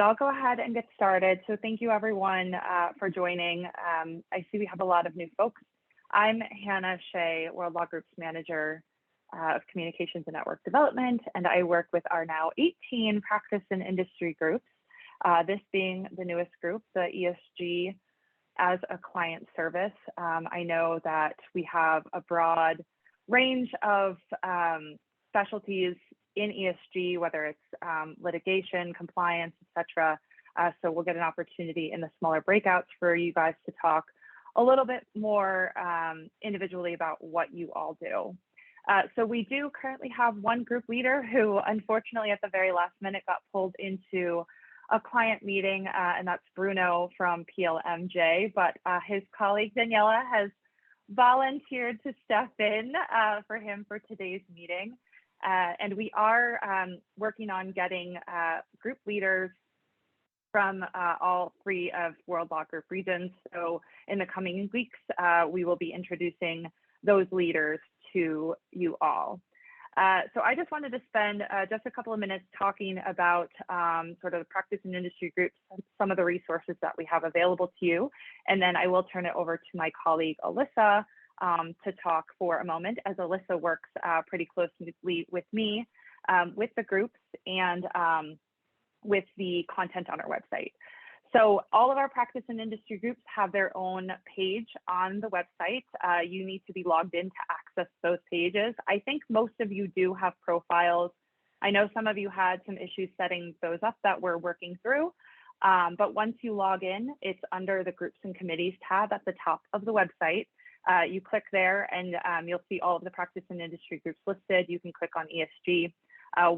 I'll go ahead and get started. So thank you everyone for joining. I see we have a lot of new folks. I'm Hannah Shea, World Law Group's Manager of Communications and Network Development, and I work with our now 18 practice and industry groups, this being the newest group, the ESG as a client service. I know that we have a broad range of specialties in ESG, whether it's litigation, compliance, etc. So we'll get an opportunity in the smaller breakouts for you guys to talk a little bit more individually about what you all do. So we do currently have one group leader who unfortunately at the very last minute got pulled into a client meeting, and that's Bruno from PLMJ, but his colleague Daniela has volunteered to step in for him for today's meeting. And we are working on getting group leaders from all three of World Law Group regions. So in the coming weeks, we will be introducing those leaders to you all. So I just wanted to spend just a couple of minutes talking about sort of the practice and industry groups, some of the resources that we have available to you. And then I will turn it over to my colleague, Alyssa, to talk for a moment, as Alyssa works pretty closely with me, with the groups and with the content on our website. So all of our practice and industry groups have their own page on the website. You need to be logged in to access those pages. I think most of you do have profiles. I know some of you had some issues setting those up that we're working through. But once you log in, it's under the groups and committees tab at the top of the website. You click there and you'll see all of the practice and industry groups listed. You can click on ESG.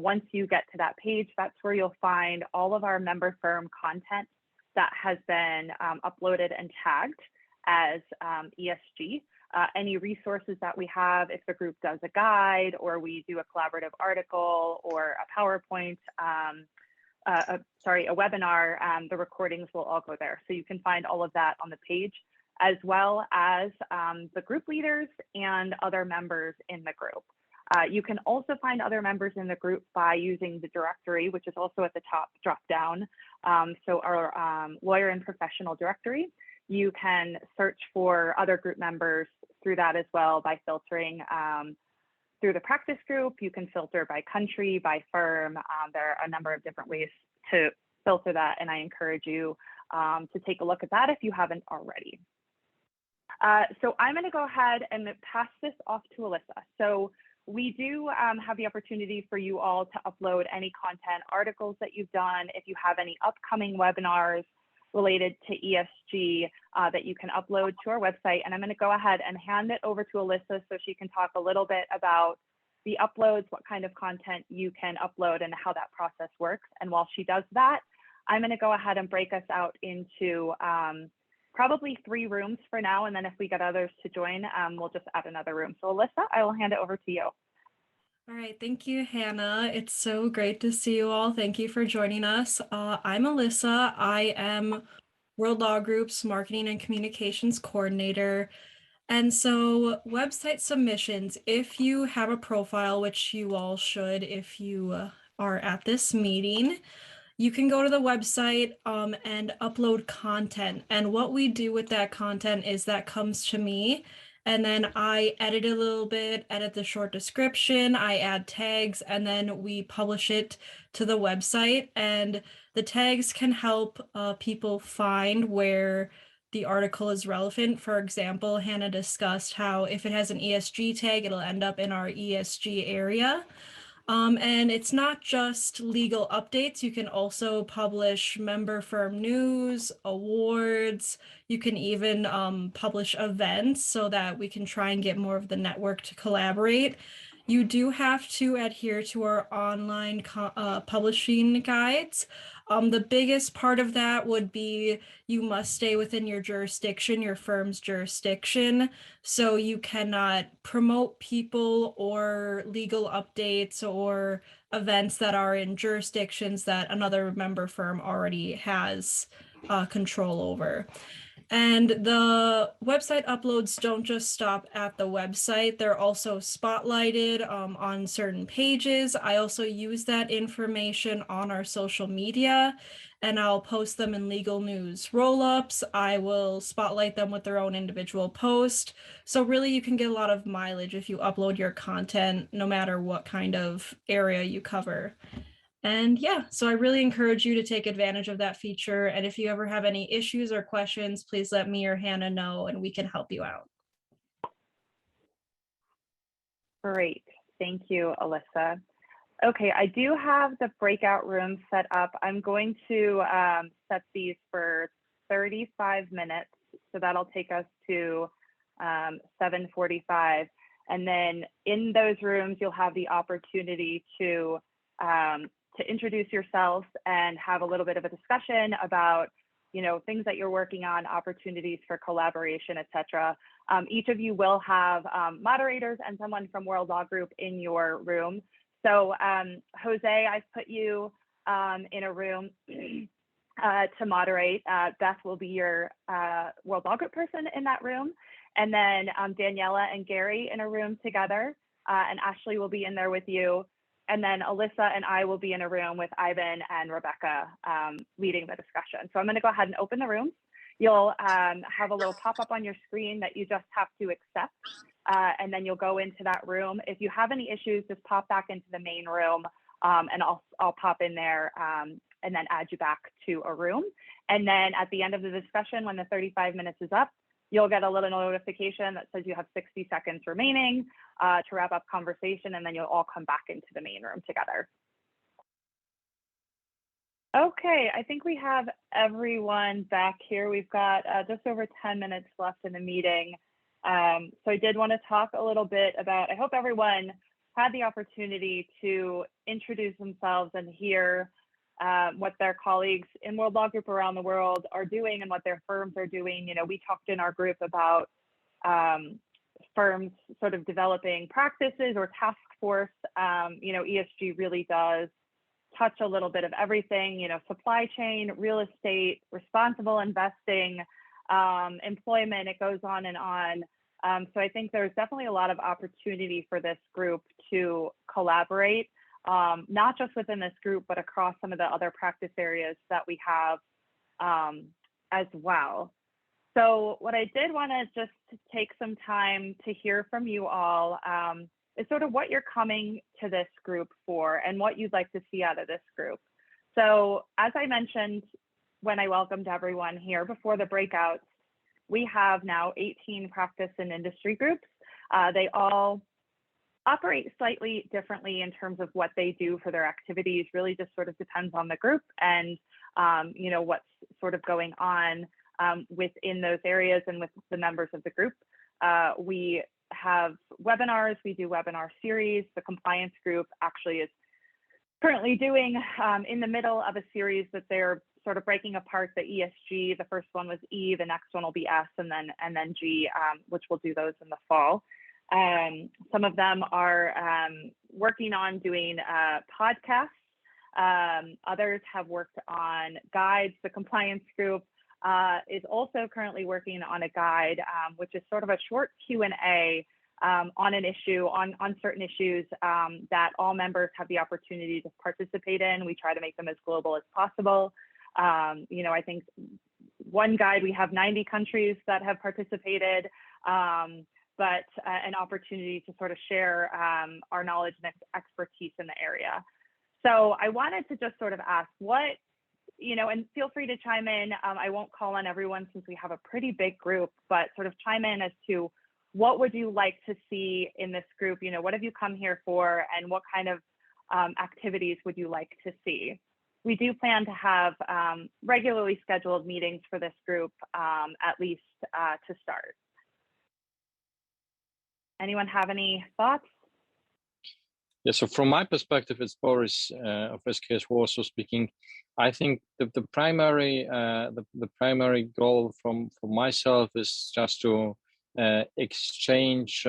Once you get to that page, that's where you'll find all of our member firm content that has been uploaded and tagged as ESG. Any resources that we have, if the group does a guide or we do a collaborative article or a PowerPoint, a webinar, the recordings will all go there. So you can find all of that on the page, as well as the group leaders and other members in the group. You can also find other members in the group by using the directory, which is also at the top drop down. So our lawyer and professional directory, you can search for other group members through that as well by filtering through the practice group. You can filter by country, by firm. There are a number of different ways to filter that, and I encourage you to take a look at that if you haven't already. So I'm going to go ahead and pass this off to Alyssa. So we do have the opportunity for you all to upload any content, articles that you've done. If you have any upcoming webinars related to ESG that you can upload to our website. And I'm going to go ahead and hand it over to Alyssa so she can talk a little bit about the uploads, what kind of content you can upload and how that process works. And while she does that, I'm going to go ahead and break us out into probably 3 rooms for now, and then if we get others to join, we'll just add another room. So Alyssa, I will hand it over to you. All right, thank you, Hannah. It's so great to see you all. Thank you for joining us. I'm Alyssa. I am World Law Group's Marketing and Communications Coordinator. And so website submissions, if you have a profile, which you all should if you are at this meeting, you can go to the website and upload content. And what we do with that content is that comes to me, and then I edit a little bit, edit the short description, I add tags, and then we publish it to the website. And the tags can help people find where the article is relevant. For example, Hannah discussed how if it has an ESG tag, it'll end up in our ESG area. And it's not just legal updates. You can also publish member firm news, awards. You can even publish events so that we can try and get more of the network to collaborate. You do have to adhere to our online publishing guides. The biggest part of that would be you must stay within your jurisdiction, your firm's jurisdiction. So you cannot promote people or legal updates or events that are in jurisdictions that another member firm already has control over. And the website uploads don't just stop at the website. They're also spotlighted on certain pages. I also use that information on our social media, and I'll post them in legal news roll-ups. I will spotlight them with their own individual post. So really you can get a lot of mileage if you upload your content, no matter what kind of area you cover. And yeah, so I really encourage you to take advantage of that feature. And if you ever have any issues or questions, please let me or Hannah know and we can help you out. Great. Thank you, Alyssa. Okay, I do have the breakout room set up. I'm going to set these for 35 minutes. So that'll take us to 7:45. And then in those rooms, you'll have the opportunity to introduce yourselves and have a little bit of a discussion about, things that you're working on, opportunities for collaboration, etc. Each of you will have moderators and someone from World Law Group in your room. So Jose, I've put you in a room to moderate. Beth will be your World Law Group person in that room. And then Daniela and Gary in a room together. And Ashley will be in there with you. And then Alyssa and I will be in a room with Ivan and Rebecca leading the discussion. So I'm going to go ahead and open the room. You'll have a little pop-up on your screen that you just have to accept, and then you'll go into that room. If you have any issues, just pop back into the main room, and I'll pop in there and then add you back to a room. And then at the end of the discussion, when the 35 minutes is up, you'll get a little notification that says you have 60 seconds remaining to wrap up conversation, and then you'll all come back into the main room together. Okay, I think we have everyone back here. We've got just over 10 minutes left in the meeting. So I did want to talk a little bit about, I hope everyone had the opportunity to introduce themselves and hear what their colleagues in World Law Group around the world are doing and what their firms are doing. We talked in our group about firms sort of developing practices or task force. ESG really does touch a little bit of everything, supply chain, real estate, responsible investing, employment, it goes on and on. So I think there's definitely a lot of opportunity for this group to collaborate, not just within this group, but across some of the other practice areas that we have as well. So what I did want to just take some time to hear from you all is sort of what you're coming to this group for and what you'd like to see out of this group. So as I mentioned, when I welcomed everyone here before the breakouts, we have now 18 practice and industry groups. They all operate slightly differently in terms of what they do for their activities. Really just sort of depends on the group and what's sort of going on within those areas and with the members of the group. We have webinars, we do webinar series. The compliance group actually is currently doing in the middle of a series that they're sort of breaking apart the ESG. The first one was E, the next one will be S, and then G, which we'll do those in the fall. Some of them are working on doing podcasts. Others have worked on guides. The compliance group is also currently working on a guide, which is sort of a short Q&A on an issue, on certain issues that all members have the opportunity to participate in. We try to make them as global as possible. I think one guide, we have 90 countries that have participated, but an opportunity to sort of share our knowledge and expertise in the area. So I wanted to just sort of ask what, and feel free to chime in. I won't call on everyone since we have a pretty big group, but sort of chime in as to what would you like to see in this group? What have you come here for, and what kind of activities would you like to see? We do plan to have regularly scheduled meetings for this group, at least to start. Anyone have any thoughts? Yeah, so from my perspective, it's Boris of SKS Warsaw speaking. I think the primary goal from myself is just to exchange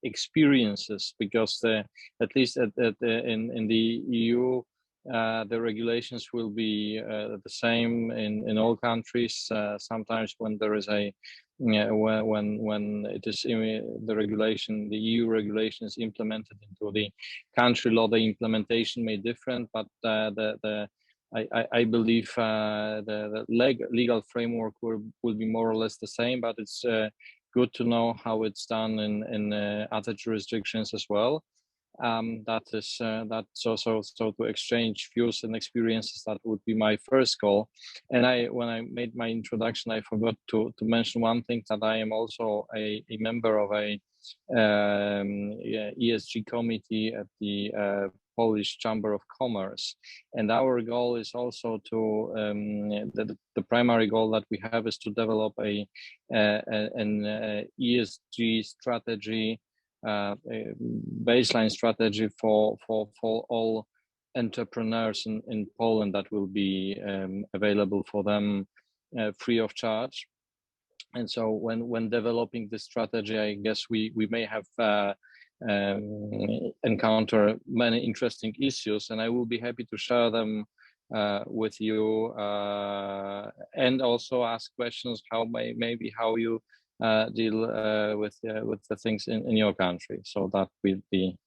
experiences, because at least in the EU the regulations will be the same in all countries. Sometimes when there is a when it is the regulation, the EU regulation is implemented into the country law, the implementation may different, but I believe the legal framework will be more or less the same, but it's good to know how it's done in other jurisdictions as well. That's also so to exchange views and experiences. That would be my first goal. And when I made my introduction, I forgot to mention one thing, that I am also a member of a ESG committee at the Polish Chamber of Commerce, and our goal is also to the primary goal that we have is to develop an ESG strategy, a baseline strategy for all entrepreneurs in Poland that will be available for them free of charge. And so when developing this strategy, I guess we may have encounter many interesting issues, and I will be happy to share them with you and also ask questions how you deal with the things in your country. So that will be,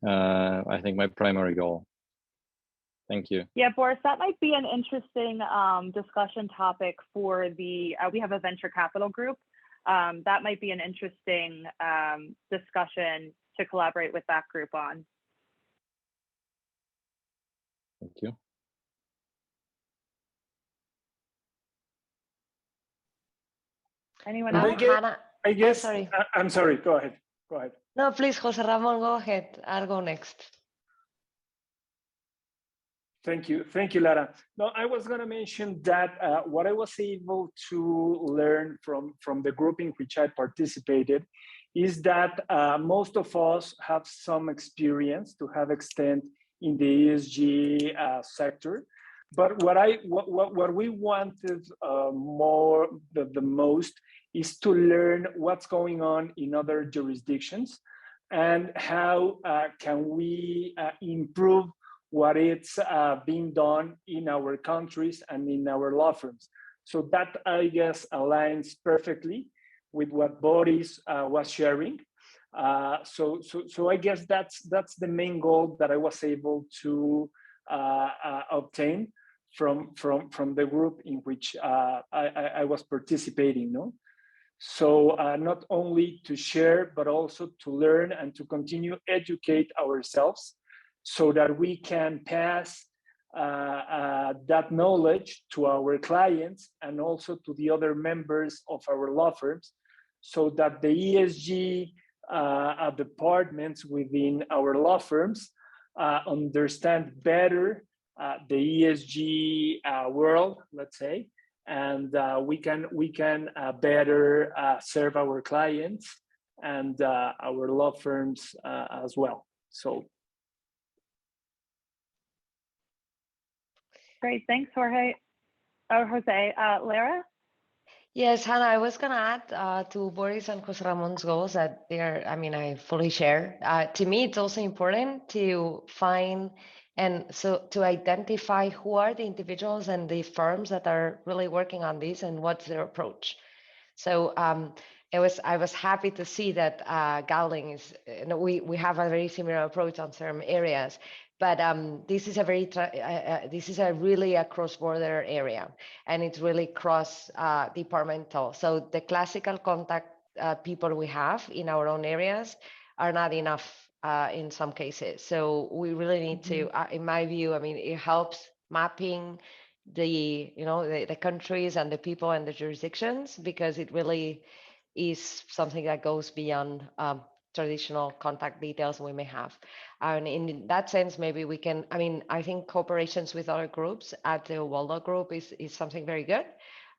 I think, my primary goal. Thank you. Yeah, Boris, that might be an interesting discussion topic for we have a venture capital group. That might be an interesting discussion to collaborate with that group on. Thank you. Anyone else? Hannah, I guess. sorry. I'm sorry. Go ahead. Go ahead. No, please, Jose Ramon, go ahead. I'll go next. Thank you, Lara. No, I was going to mention that what I was able to learn from the group in which I participated is that most of us have some experience to have extent in the ESG sector. But what we wanted the most is to learn what's going on in other jurisdictions and how can we improve what it's being done in our countries and in our law firms. So that, I guess, aligns perfectly with what Boris was sharing. So I guess that's the main goal that I was able to obtain from the group in which I was participating. No, so not only to share, but also to learn and to continue educate ourselves, so that we can pass that knowledge to our clients and also to the other members of our law firms, so that the ESG departments within our law firms understand better the ESG world, let's say, and we can better serve our clients and our law firms as well. So. Great, thanks, Jorge. Jose, Lara? Yes, Hannah, I was going to add to Boris and Jose Ramon's goals that I fully share. To me, it's also important to find and so to identify who are the individuals and the firms that are really working on this and what's their approach. So I was happy to see that Gowling is, we have a very similar approach on certain areas. But this is a really a cross-border area, and it's really cross-departmental. So the classical contact people we have in our own areas are not enough in some cases. So we really need to, in my view, it helps mapping the countries and the people and the jurisdictions, because it really is something that goes beyond traditional contact details we may have. And in that sense, maybe we can, I think cooperations with other groups at the WLG group is something very good.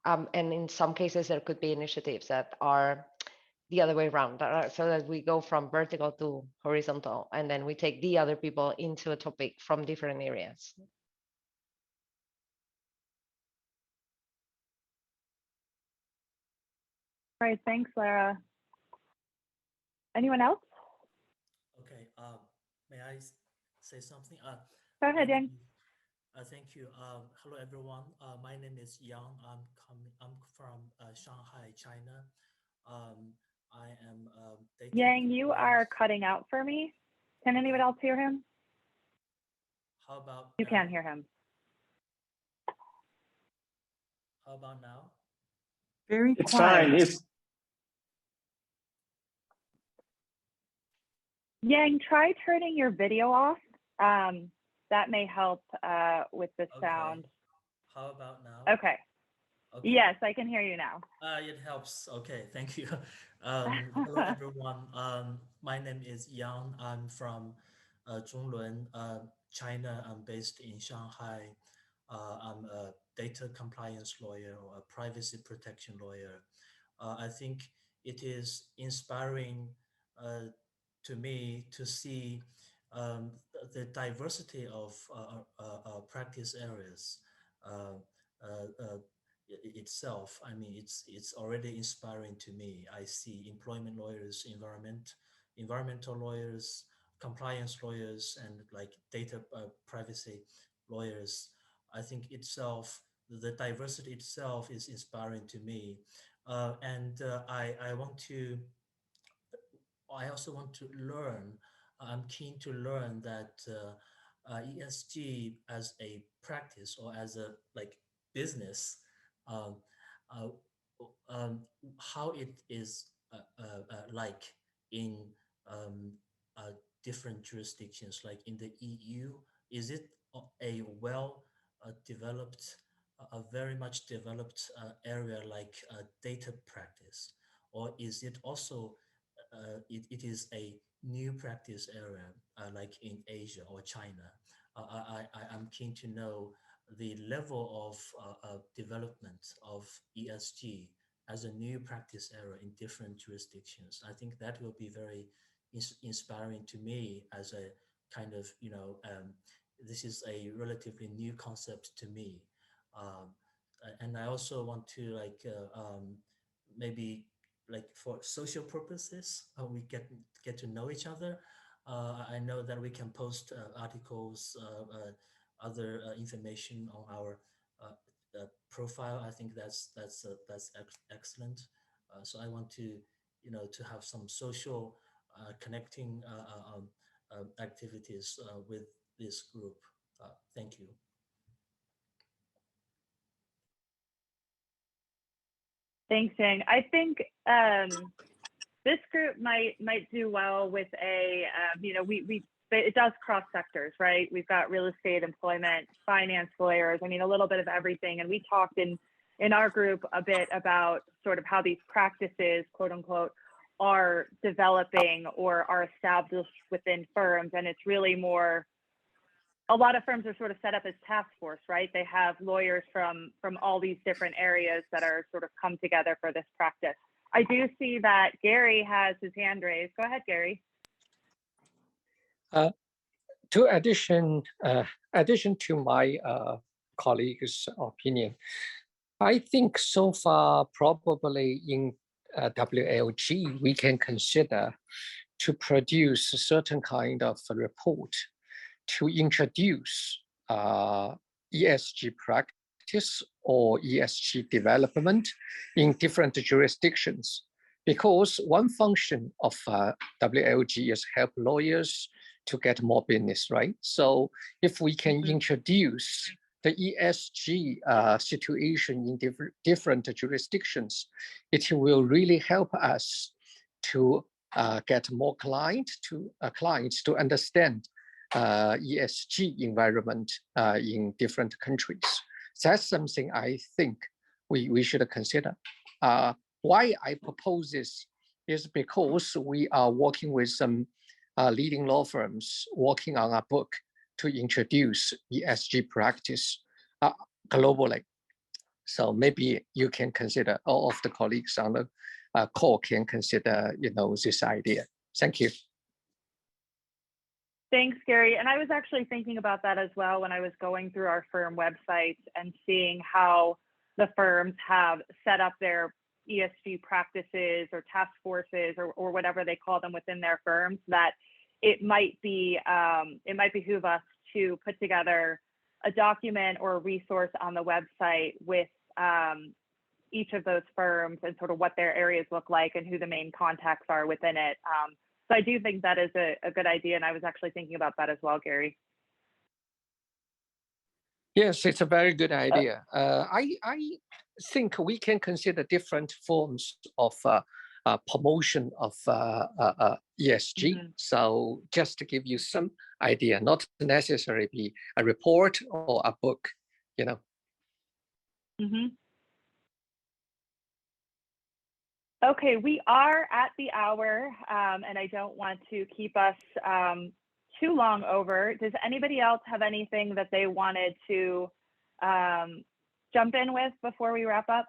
And in some cases, there could be initiatives that are the other way around, so that we go from vertical to horizontal, and then we take the other people into a topic from different areas. All right, thanks, Lara. Anyone else? Okay, may I say something? Go ahead, Yang. Thank you. Hello, everyone. My name is Yang. I'm from Shanghai, China. I am data Yang, you are compliance. cutting out for me. Can anyone Okay. else hear him? How about You now? can hear him. How about now? Very It's quiet. fine. It's Yang, try turning your video off. That may help with the Okay. sound. How about now? Okay. Okay. Yes, I can hear you now. It helps. Okay, thank you. Hello, everyone. My name is Yang. I'm from Zhonglun, China. I'm based in Shanghai. I'm a data compliance lawyer or a privacy protection lawyer. I think it is inspiring to me to see the diversity of practice areas uh, uh, uh, itself. I mean, it's already inspiring to me. I see employment lawyers, environmental lawyers, compliance lawyers, and like data privacy lawyers. I think the diversity itself is inspiring to me, and I also want to learn. I'm keen to learn that ESG as a practice or as a like business, um, uh, um, how it is like in um, different jurisdictions, like in the EU. Is it a well developed, a very much developed area like data practice, or is it also it is a new practice area like in Asia or China? I'm keen to know the level of development of ESG as a new practice area in different jurisdictions. I think that will be very inspiring to me as a kind of, this is a relatively new concept to me. Um, and I also want to maybe like for social purposes, we get to know each other. I know that we can post articles, other information on our profile. I think that's excellent. So I want to to have some social connecting activities with this group. Thank you. Thanks, Yang. I think this group might do well with a it does cross sectors, right? We've got real estate, employment, finance, lawyers. I mean, a little bit of everything. And we talked in our group a bit about sort of how these practices, quote unquote, are developing or are established within firms. And it's really more, a lot of firms are sort of set up as task force, right? They have lawyers from all these different areas that are sort of come together for this practice. I do see that Gary has his hand raised. Go ahead, Gary. To addition to my colleague's opinion, I think so far probably in WLG we can consider to produce a certain kind of a report to introduce ESG practice or ESG development in different jurisdictions. Because one function of WLG is help lawyers to get more business, right? So if we can introduce the ESG situation in different jurisdictions, it will really help us to get more clients to understand ESG environment in different countries. That's something I think we should consider. Why I propose this is because we are working with some leading law firms working on a book to introduce ESG practice globally. So maybe you can consider, all of the colleagues on the call can consider, this idea. Thank you. Thanks, Gary. And I was actually thinking about that as well when I was going through our firm website and seeing how the firms have set up their ESG practices or task forces or whatever they call them within their firms, that it might behoove us to put together a document or a resource on the website with each of those firms and sort of what their areas look like and who the main contacts are within it. So I do think that is a good idea. And I was actually thinking about that as well, Gary. Yes, it's a very good idea. I think we can consider different forms of promotion of ESG. Mm-hmm. So just to give you some idea, not necessarily be a report or a book, you know. Mm-hmm. Okay, we are at the hour, and I don't want to keep us too long over. Does anybody else have anything that they wanted to jump in with before we wrap up?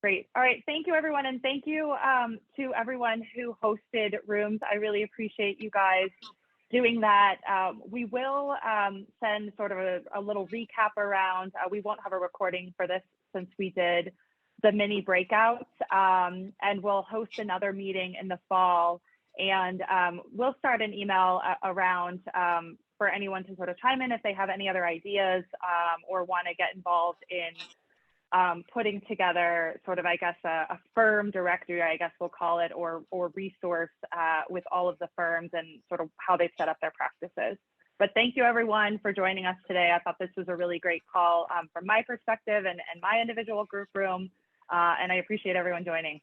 Great. All right. Thank you, everyone. And thank you to everyone who hosted rooms. I really appreciate you guys doing that. We will send sort of a little recap around. We won't have a recording for this since we did the mini breakouts, and we'll host another meeting in the fall. And we'll start an email around for anyone to sort of chime in if they have any other ideas or want to get involved in putting together sort of, I guess, a firm directory, I guess we'll call it, or resource with all of the firms and sort of how they've set up their practices. But thank you, everyone, for joining us today. I thought this was a really great call from my perspective and my individual group room, and I appreciate everyone joining.